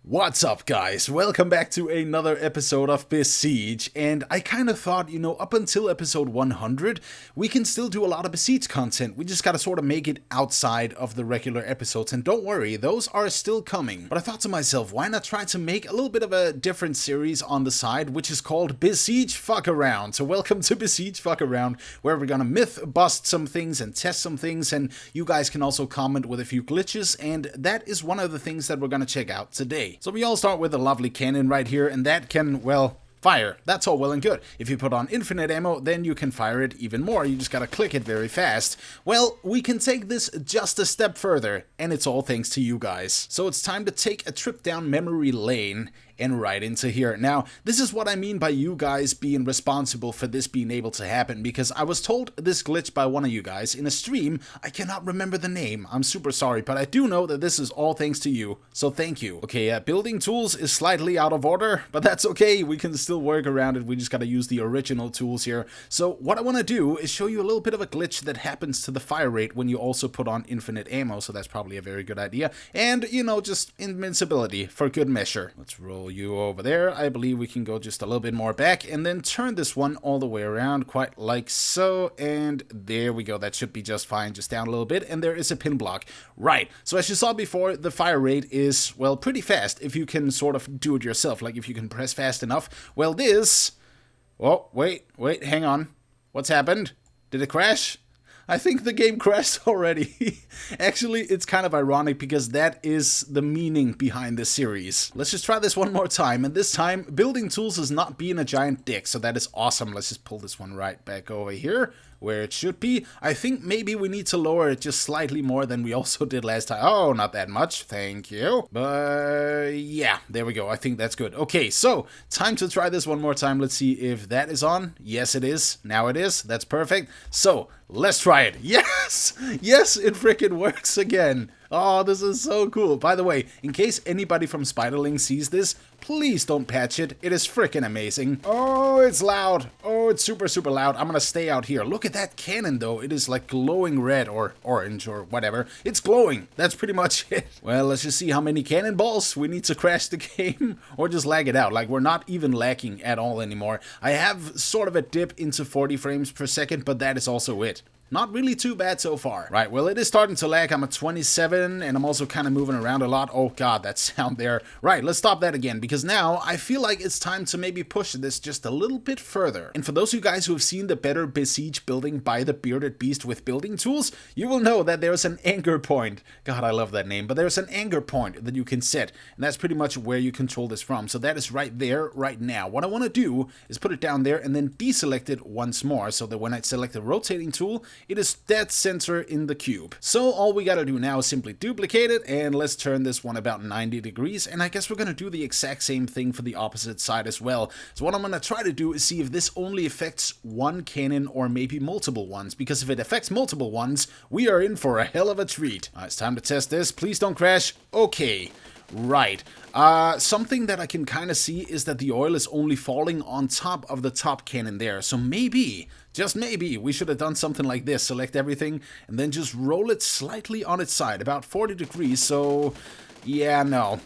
What's up, guys? Welcome back to another episode of Besiege, and I kind of thought, up until episode 100, we can still do a lot of Besiege content. We just gotta sort of make it outside of the regular episodes, and don't worry, those are still coming. But I thought to myself, why not try to make a little bit of a different series on the side, which is called Besiege Fuck Around. So welcome to Besiege Fuck Around, where we're gonna myth bust some things and test some things, and you guys can also comment with a few glitches, and that is one of the things that we're gonna check out today. So we all start with a lovely cannon right here, and that can, well, fire. That's all well and good. If you put on infinite ammo, then you can fire it even more. You just gotta click it very fast. Well, we can take this just a step further, and it's all thanks to you guys. So it's time to take a trip down memory lane and right into here. Now, this is what I mean by you guys being responsible for this being able to happen, because I was told this glitch by one of you guys in a stream. I cannot remember the name. I'm super sorry, but I do know that this is all thanks to you, so thank you. Okay, building tools is slightly out of order, but that's okay. We can still work around it. We just gotta use the original tools here. So what I want to do is show you a little bit of a glitch that happens to the fire rate when you also put on infinite ammo, so that's probably a very good idea. And, just invincibility for good measure. Let's roll you over there. I believe we can go just a little bit more back and then turn this one all the way around, quite like so, and there we go. That should be just fine. Just down a little bit, and there is a pin block. Right, so as you saw before, the fire rate is, well, pretty fast if you can sort of do it yourself, like if you can press fast enough. Well, this... Oh, wait, hang on. What's happened? Did it crash? I think the game crashed already. Actually, it's kind of ironic because that is the meaning behind this series. Let's just try this one more time, and this time, building tools is not being a giant dick, so that is awesome. Let's just pull this one right back over here, where it should be. I think maybe we need to lower it just slightly more than we also did last time. Oh, not that much, thank you. But yeah, there we go. I think that's good. Okay, so time to try this one more time. Let's see if that is on. Yes, it is. Now it is. That's perfect. So let's try it. Yes! Yes, it freaking works again. Oh, this is so cool. By the way, in case anybody from Spiderling sees this, please don't patch it. It is freaking amazing. Oh, it's loud. Oh, it's super, super loud. I'm gonna stay out here. Look at that cannon, though. It is like glowing red or orange or whatever. It's glowing. That's pretty much it. Well, let's just see how many cannonballs we need to crash the game or just lag it out. Like, we're not even lagging at all anymore. I have sort of a dip into 40 frames per second, but that is also it. Not really too bad so far. Right, well, it is starting to lag. I'm at 27, and I'm also kind of moving around a lot. Oh god, that sound there. Right, let's stop that again, because now I feel like it's time to maybe push this just a little bit further. And for those of you guys who have seen the better Besiege building by the Bearded Beast with building tools, you will know that there's an anchor point. God, I love that name. But there's an anchor point that you can set, and that's pretty much where you control this from. So that is right there, right now. What I want to do is put it down there and then deselect it once more, so that when I select the rotating tool, it is dead center in the cube. So all we gotta do now is simply duplicate it, and let's turn this one about 90 degrees, and I guess we're gonna do the exact same thing for the opposite side as well. So what I'm gonna try to do is see if this only affects one cannon or maybe multiple ones, because if it affects multiple ones, we are in for a hell of a treat. It's time to test this. Please don't crash. Okay. Right. Something that I can kind of see is that the oil is only falling on top of the top cannon there. So maybe, just maybe, we should have done something like this. Select everything and then just roll it slightly on its side, about 40 degrees. So, yeah, no.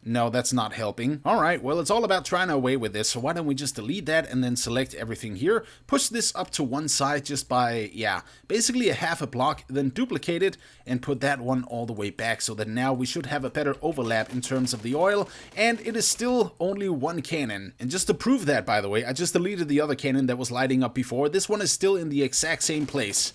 No, that's not helping. Alright, well, it's all about trying our way with this, so why don't we just delete that and then select everything here, push this up to one side just by, yeah, basically a half a block, then duplicate it and put that one all the way back, so that now we should have a better overlap in terms of the oil, and it is still only one cannon. And just to prove that, by the way, I just deleted the other cannon that was lighting up before. This one is still in the exact same place.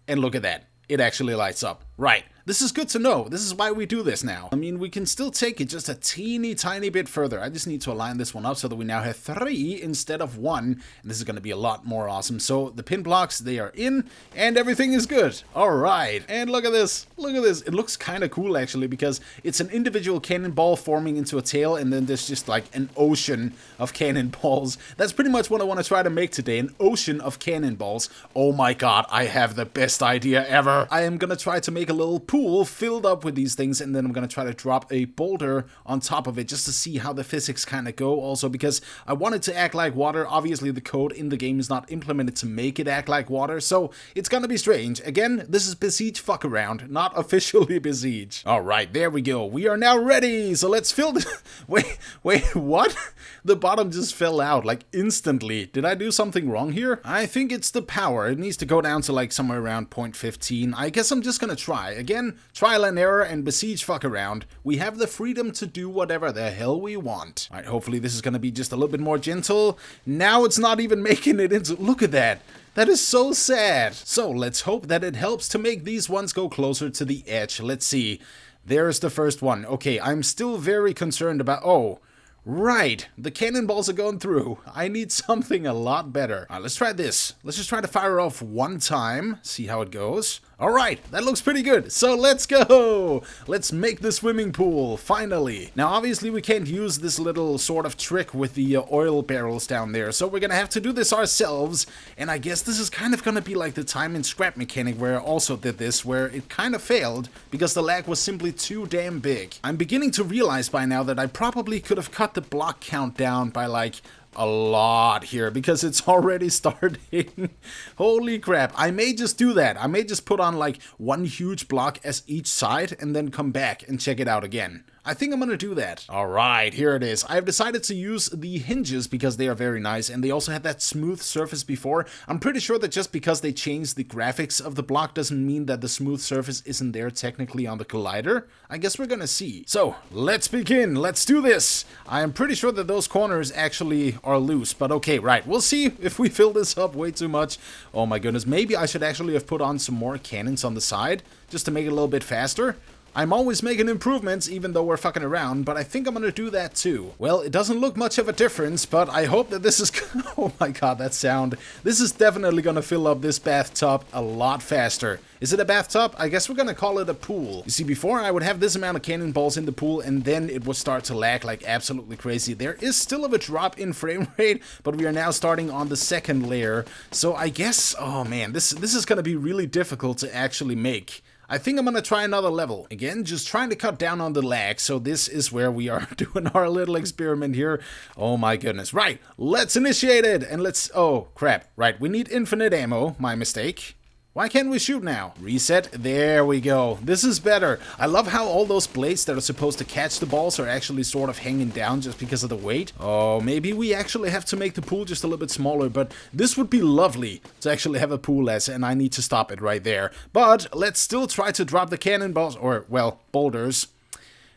And look at that. It actually lights up. Right. This is good to know. This is why we do this now. I mean, we can still take it just a teeny tiny bit further. I just need to align this one up so that we now have 3 instead of 1. And this is going to be a lot more awesome. So the pin blocks, they are in and everything is good. All right. And look at this. Look at this. It looks kind of cool actually, because it's an individual cannonball forming into a tail, and then there's just like an ocean of cannonballs. That's pretty much what I want to try to make today. An ocean of cannonballs. Oh my god, I have the best idea ever. I am going to try to make a little pool pool filled up with these things, and then I'm gonna try to drop a boulder on top of it just to see how the physics kind of go. Also because I want it to act like water. Obviously the code in the game is not implemented to make it act like water, so it's gonna be strange. Again, this is Besiege fuck around, not officially Besiege. Alright, there we go. We are now ready, so let's fill the... Wait, what? The bottom just fell out, like, instantly. Did I do something wrong here? I think it's the power. It needs to go down to, like, somewhere around 0.15. I guess I'm just gonna try. Again, trial and error and Besiege fuck around. We have the freedom to do whatever the hell we want. Alright, hopefully this is gonna be just a little bit more gentle. Now it's not even making it into... Look at that. That is so sad. So let's hope that it helps to make these ones go closer to the edge. Let's see. There's the first one. Okay, I'm still very concerned about... Oh, right. The cannonballs are going through. I need something a lot better. Alright, let's try this. Let's just try to fire off one time. See how it goes. Alright, that looks pretty good. So let's go! Let's make the swimming pool, finally. Now obviously we can't use this little sort of trick with the oil barrels down there, so we're gonna have to do this ourselves. And I guess this is kind of gonna be like the time and scrap mechanic where I also did this, where it kind of failed because the lag was simply too damn big. I'm beginning to realize by now that I probably could have cut the block count down by like a lot here because it's already starting. Holy crap. I may just do that. I may just put on like one huge block as each side and then come back and check it out again. I think I'm gonna do that. Alright, here it is. I've decided to use the hinges because they are very nice, and they also had that smooth surface before. I'm pretty sure that just because they changed the graphics of the block doesn't mean that the smooth surface isn't there technically on the collider. I guess we're gonna see. So, let's begin. Let's do this. I am pretty sure that those corners actually are loose, but okay, right. We'll see if we fill this up way too much. Oh my goodness, maybe I should actually have put on some more cannons on the side just to make it a little bit faster. I'm always making improvements, even though we're fucking around, but I think I'm gonna do that too. Well, it doesn't look much of a difference, but I hope that this is... Oh my god, that sound. This is definitely gonna fill up this bathtub a lot faster. Is it a bathtub? I guess we're gonna call it a pool. You see, before I would have this amount of cannonballs in the pool, and then it would start to lag like absolutely crazy. There is still a drop in frame rate, but we are now starting on the second layer. So I guess... Oh man, this is gonna be really difficult to actually make. I think I'm gonna try another level. Again, just trying to cut down on the lag, so this is where we are doing our little experiment here. Oh my goodness. Right, let's initiate it, and let's... Oh, crap. Right, we need infinite ammo. My mistake. Why can't we shoot now? Reset. There we go. This is better. I love how all those blades that are supposed to catch the balls are actually sort of hanging down just because of the weight. Oh, maybe we actually have to make the pool just a little bit smaller, but this would be lovely to actually have a pool less, and I need to stop it right there. But let's still try to drop the cannonballs, or, well, boulders.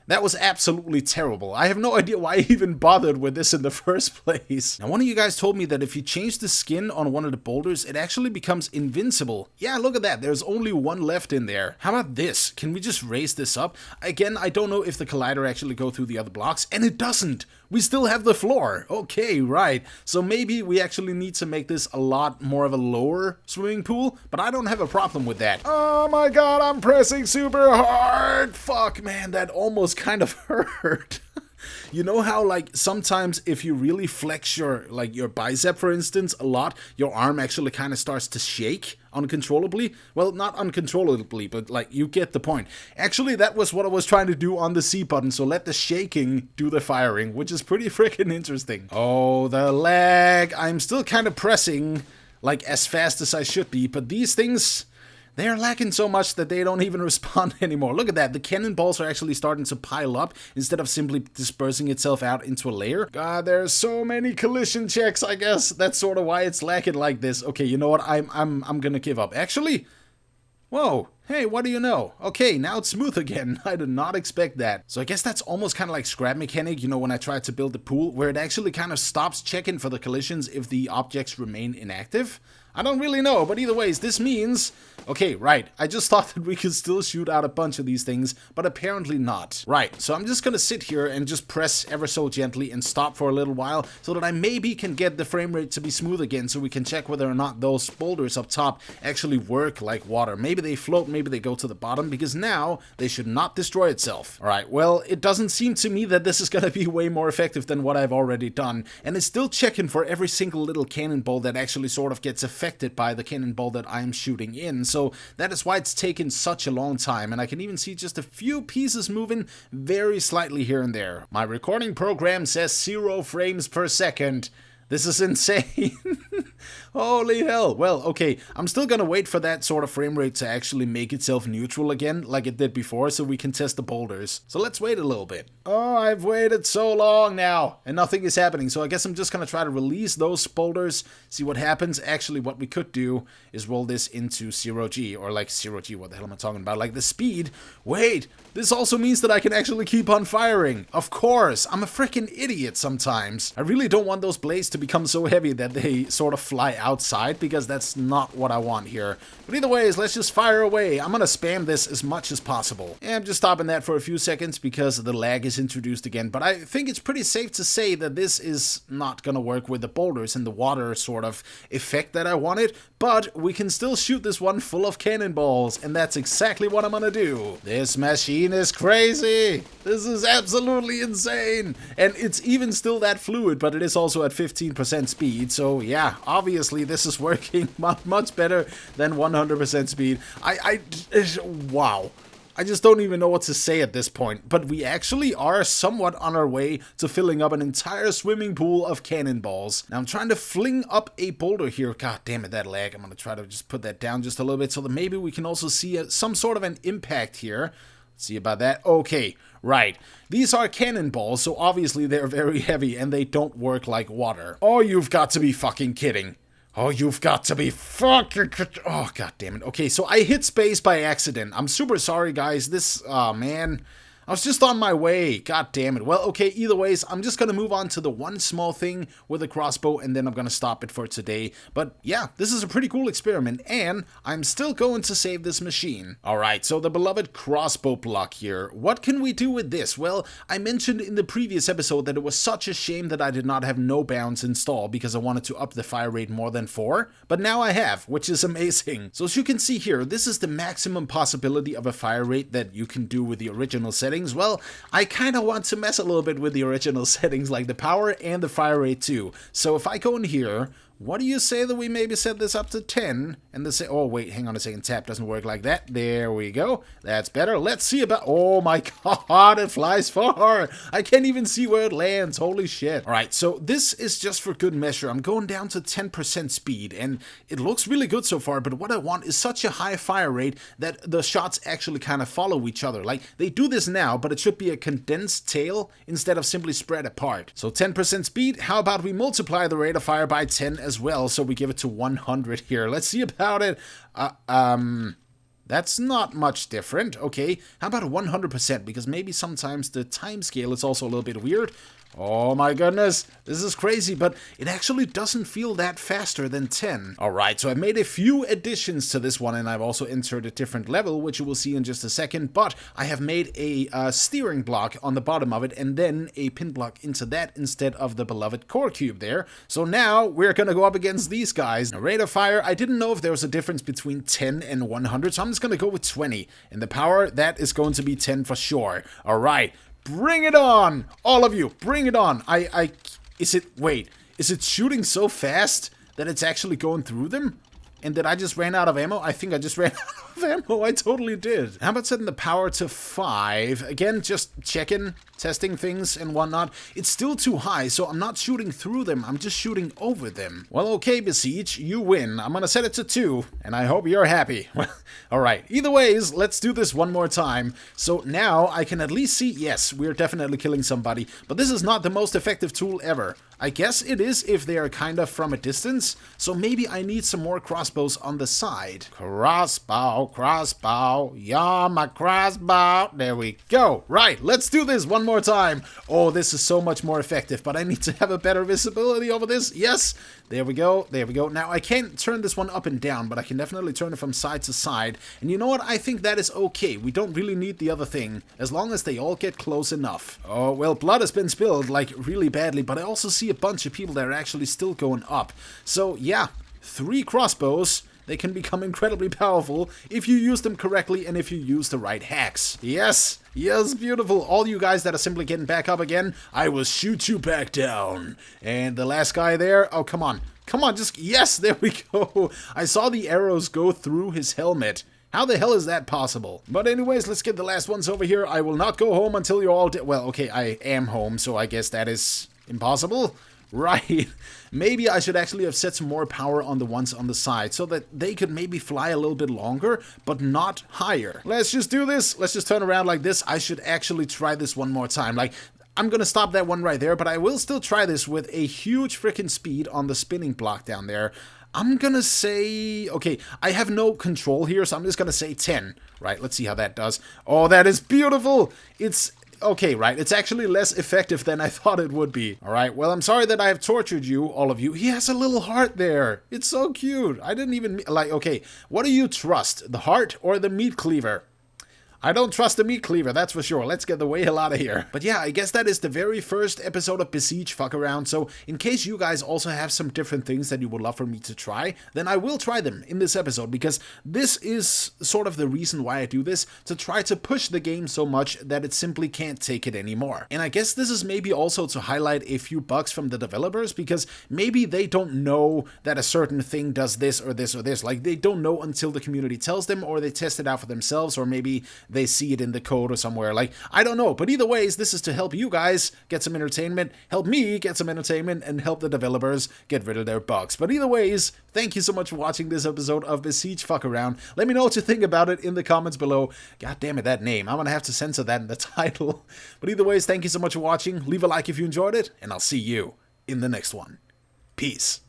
That was absolutely terrible. I have no idea why I even bothered with this in the first place. Now, one of you guys told me that if you change the skin on one of the boulders, it actually becomes invincible. Yeah, look at that. There's only one left in there. How about this? Can we just raise this up? Again, I don't know if the collider actually go through the other blocks, and it doesn't. We still have the floor. Okay, right. So maybe we actually need to make this a lot more of a lower swimming pool, but I don't have a problem with that. Oh my god, I'm pressing super hard. Fuck, man, that almost kind of hurt. You know how, like, sometimes if you really flex your bicep, for instance, a lot, your arm actually kind of starts to shake uncontrollably? Well, not uncontrollably, but, like, you get the point. Actually, that was what I was trying to do on the C button, so let the shaking do the firing, which is pretty freaking interesting. Oh, the lag. I'm still kind of pressing, like, as fast as I should be, but these things... They're lacking so much that they don't even respond anymore. Look at that. The cannonballs are actually starting to pile up instead of simply dispersing itself out into a layer. God, there's so many collision checks, I guess. That's sort of why it's lacking like this. Okay, you know what? I'm gonna give up. Actually, whoa. Hey, what do you know? Okay, now it's smooth again. I did not expect that. So I guess that's almost kind of like scrap mechanic, you know, when I tried to build the pool, where it actually kind of stops checking for the collisions if the objects remain inactive. I don't really know, but either ways, this means... Okay, right, I just thought that we could still shoot out a bunch of these things, but apparently not. Right, so I'm just gonna sit here and just press ever so gently and stop for a little while, so that I maybe can get the frame rate to be smooth again, so we can check whether or not those boulders up top actually work like water. Maybe they float, maybe they go to the bottom, because now they should not destroy itself. Alright, well, it doesn't seem to me that this is gonna be way more effective than what I've already done, and it's still checking for every single little cannonball that actually sort of gets affected affected by the cannonball that I'm shooting in. So that is why it's taken such a long time. And I can even see just a few pieces moving very slightly here and there. My recording program says 0 frames per second. This is insane. Holy hell. Well, okay, I'm still gonna wait for that sort of frame rate to actually make itself neutral again, like it did before, so we can test the boulders. So let's wait a little bit. Oh, I've waited so long now, and nothing is happening, so I guess I'm just gonna try to release those boulders, see what happens. Actually, what we could do is roll this into 0G, or like 0G, what the hell am I talking about? Like the speed. Wait, this also means that I can actually keep on firing. Of course, I'm a freaking idiot sometimes. I really don't want those blades to become so heavy that they sort of fly outside, because that's not what I want here. But either ways, let's just fire away. I'm gonna spam this as much as possible. And I'm just stopping that for a few seconds because the lag is introduced again. But I think it's pretty safe to say that this is not gonna work with the boulders and the water sort of effect that I wanted. But we can still shoot this one full of cannonballs, and that's exactly what I'm gonna do. This machine is crazy. This is absolutely insane. And it's even still that fluid, but it is also at 15% speed. So yeah, obviously this is working much better than 100% speed. Wow. I just don't even know what to say at this point, but we actually are somewhat on our way to filling up an entire swimming pool of cannonballs. Now I'm trying to fling up a boulder here. God damn it, that lag. I'm gonna try to just put that down just a little bit so that maybe we can also see some sort of an impact here. Let's see about that. Okay, right. These are cannonballs, so obviously they're very heavy and they don't work like water. Oh, you've got to be fucking kidding. Oh, you've got to be fucking... Oh, god damn it. Okay, so I hit space by accident. I'm super sorry, guys. This... Oh, man. I was just on my way. God damn it. Well, okay, either ways, I'm just gonna move on to the one small thing with a crossbow, and then I'm gonna stop it for today. But yeah, this is a pretty cool experiment, and I'm still going to save this machine. Alright, so the beloved crossbow block here. What can we do with this? Well, I mentioned in the previous episode that it was such a shame that I did not have NoBounds installed because I wanted to up the fire rate more than 4, but now I have, which is amazing. So as you can see here, this is the maximum possibility of a fire rate that you can do with the original settings. Well, I kind of want to mess a little bit with the original settings, like the power and the fire rate too. So if I go in here, what do you say that we maybe set this up to 10? And the oh wait, hang on a second, tap doesn't work like that. There we go. That's better. Let's see about... Oh my god, it flies far. I can't even see where it lands. Holy shit. Alright, so this is just for good measure. I'm going down to 10% speed, and it looks really good so far, but what I want is such a high fire rate that the shots actually kind of follow each other. Like, they do this now, but it should be a condensed tail instead of simply spread apart. So 10% speed, how about we multiply the rate of fire by 10 as well, so we give it to 100 here. Let's see about it. That's not much different. Okay, how about 100%? Because maybe sometimes the time scale is also a little bit weird. Oh my goodness, this is crazy, but it actually doesn't feel that faster than 10. Alright, so I've made a few additions to this one, and I've also inserted a different level, which you will see in just a second, but I have made a steering block on the bottom of it, and then a pin block into that instead of the beloved core cube there. So now we're gonna go up against these guys. Now, rate of fire, I didn't know if there was a difference between 10 and 100, so I'm just gonna go with 20. And the power, that is going to be 10 for sure. Alright. Bring it on! All of you, bring it on! Is it shooting so fast that it's actually going through them? And that I just ran out of ammo? I think I just ran out of ammo. I totally did. How about setting the power to 5? Again, just checking, testing things and whatnot. It's still too high, so I'm not shooting through them. I'm just shooting over them. Well, okay, Besiege, you win. I'm gonna set it to 2, and I hope you're happy. Alright, either ways, let's do this one more time. So now I can at least see, yes, we're definitely killing somebody, but this is not the most effective tool ever. I guess it is if they are kind of from a distance, so maybe I need some more crossbows on the side. Crossbow, crossbow, yeah, my crossbow. There we go. Right, let's do this one more time. Oh, this is so much more effective, but I need to have a better visibility over this. Yes, there we go, there we go. Now, I can't turn this one up and down, but I can definitely turn it from side to side. And you know what? I think that is okay. We don't really need the other thing, as long as they all get close enough. Oh, well, blood has been spilled, like, really badly, but I also see a bunch of people that are actually still going up. So, yeah, 3 crossbows. They can become incredibly powerful if you use them correctly and if you use the right hacks. Yes, yes, beautiful. All you guys that are simply getting back up again, I will shoot you back down. And the last guy there, oh, come on. Come on, just, yes, there we go. I saw the arrows go through his helmet. How the hell is that possible? But anyways, let's get the last ones over here. I will not go home until you're all dead. Well, okay, I am home, so I guess that is impossible. Right. Maybe I should actually have set some more power on the ones on the side so that they could maybe fly a little bit longer, but not higher. Let's just do this. Let's just turn around like this. I should actually try this one more time. Like, I'm gonna stop that one right there, but I will still try this with a huge freaking speed on the spinning block down there. I'm gonna say, okay, I have no control here, so I'm just gonna say 10. Right, let's see how that does. Oh, that is beautiful. It's okay, right? It's actually less effective than I thought it would be. All right, well, I'm sorry that I have tortured you, all of you. He has a little heart there. It's so cute. I didn't even, like, okay, what do you trust? The heart or the meat cleaver? I don't trust the meat cleaver, that's for sure. Let's get the hell out of here. But yeah, I guess that is the very first episode of Besiege Fuck Around. So in case you guys also have some different things that you would love for me to try, then I will try them in this episode, because this is sort of the reason why I do this, to try to push the game so much that it simply can't take it anymore. And I guess this is maybe also to highlight a few bugs from the developers, because maybe they don't know that a certain thing does this or this or this. Like, they don't know until the community tells them, or they test it out for themselves, or maybe they see it in the code or somewhere. Like, I don't know. But either ways, this is to help you guys get some entertainment, help me get some entertainment, and help the developers get rid of their bugs. But either ways, thank you so much for watching this episode of Besiege Fuck Around. Let me know what you think about it in the comments below. God damn it, that name. I'm gonna have to censor that in the title. But either ways, thank you so much for watching. Leave a like if you enjoyed it, and I'll see you in the next one. Peace.